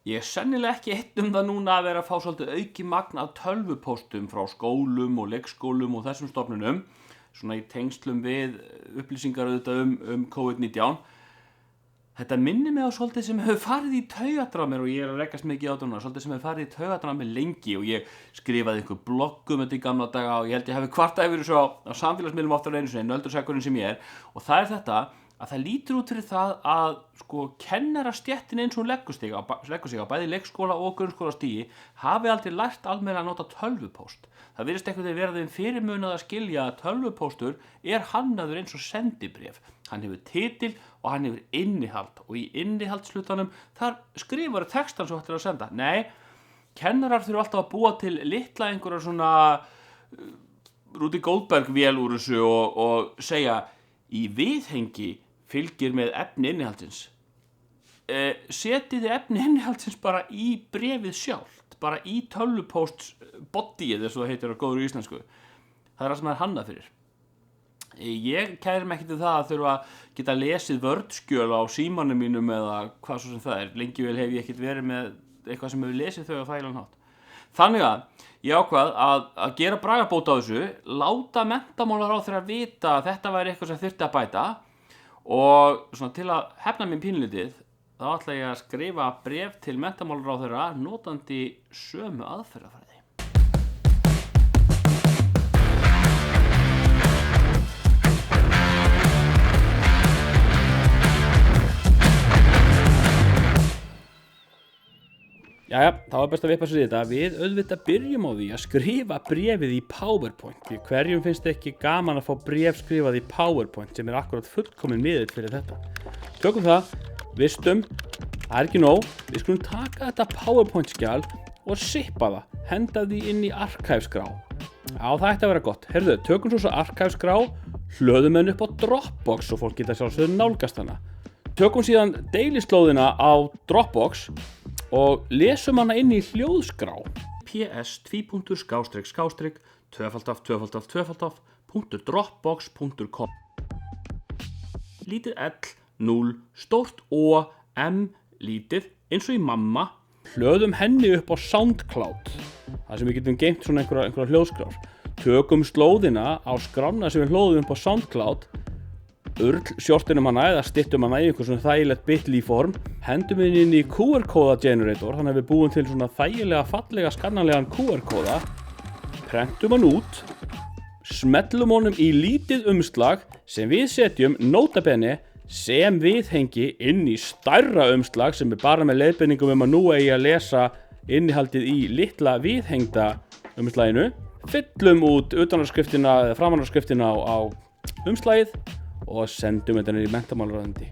Ég er sennilega ekki einn það núna að vera að fá svolítið auki magn af tölvupóstum frá skólum og leikskólum og þessum stofnunum, svona í tengslum við upplýsingar auðvitað COVID-19. Þetta minnir mig á svolítið sem hefur farið í taugadrað mér og ég er að rekast mikið á þetta núna, svolítið sem hefur farið í taugadrað mér lengi og ég skrifaði einhver blogg þetta í gamla daga og ég held ég hafi kvartað yfir þessu á samfélagsmiðlum oftar einu sinni, nöldursekkurinn sem ég er, og það er þetta að það lítur út fyrir það að kennarastéttin eins og leggur sig á bæði leikskóla og grunnskólastigi hafi aldrei lært almennilega að nota tölvupóst. Það virðist einhvern veginn vera þeim fyrirmunað að skilja að tölvupóstur er hannaður eins og sendibréf. Hann hefur titil og hann hefur innihald og í innihaldshlutanum þar skrifar textan svo hættir að senda. Nei, kennarar þurfa alltaf að búa til litla einhverja svona Rúti Goldberg vél úr þessu og segja í viðhengi fylgir með efni innihaldsins. Setið efni innihaldsins bara í bréfið sjálft, bara í tölvupósts bodyið, eins og það heitir á góður íslensku. Það það sem það er hannað fyrir. Ég kæri mig ekki til það að þurfa að geta lesið vördskjöl á símanum mínum eða hvað svo sem það er. Lengi vel hef ég ekkert verið með eitthvað sem hefur lesið þau á þægilegan hátt. Þannig að ég ákvað að gera bragarbót á þessu, láta menntamálaráðherra vita að þetta væri eitthvað sem þyrfti að bæta og svona til að hefna mér pínlítið þá ætla ég að skrifa bréf til menntamálaráðherra notandi sömu aðferðafræði. Jæja, þá er best að vippa sér í þetta. Við auðvitað byrjum á því að skrifa bréfið í PowerPoint. Því hverjum finnst ekki gaman að fá bréf skrifað í PowerPoint sem er akkurat fullkomin miðill fyrir þetta. Tökum það, vistum, það er ekki nóg. Við skulum taka þetta PowerPoint-skjal og sippa það, henda því inn í arkæfskrá. Já, það ætti að vera gott. Heyrðu, tökum svo arkæfskrá, hlöðum henni upp á Dropbox og fólk geta sjálfsögðu nálgast hana. Tökum síðan deilislóðina á Dropbox og lesum hana inn í hljóðskrá ps://*2.dropbox.com lítið L, 0, stórt O, M, lítið, eins og í mamma. Hlöðum henni upp á SoundCloud, þar sem við getum geymt svona einhverja hljóðskrár. Tökum slóðina á skrána sem við hlóðum upp á SoundCloud, sjortinum hana eða styttum hana í einhver svona þægilegt bitly form, hendum við inn í QR-kóða generator, þannig að við búum til svona þægilega, fallega, skannanlegan QR-kóða, prentum hann út, smellum honum í lítið umslag sem við setjum nota bene sem viðhengi inn í stærra umslag sem er bara með leiðbeiningum að nú eigi að lesa innihaldið í litla viðhengda umslaginu, fyllum út utanárskriftina eða framanárskriftina á umslagið og sendum þetta niður í menntamálaráðuneyti.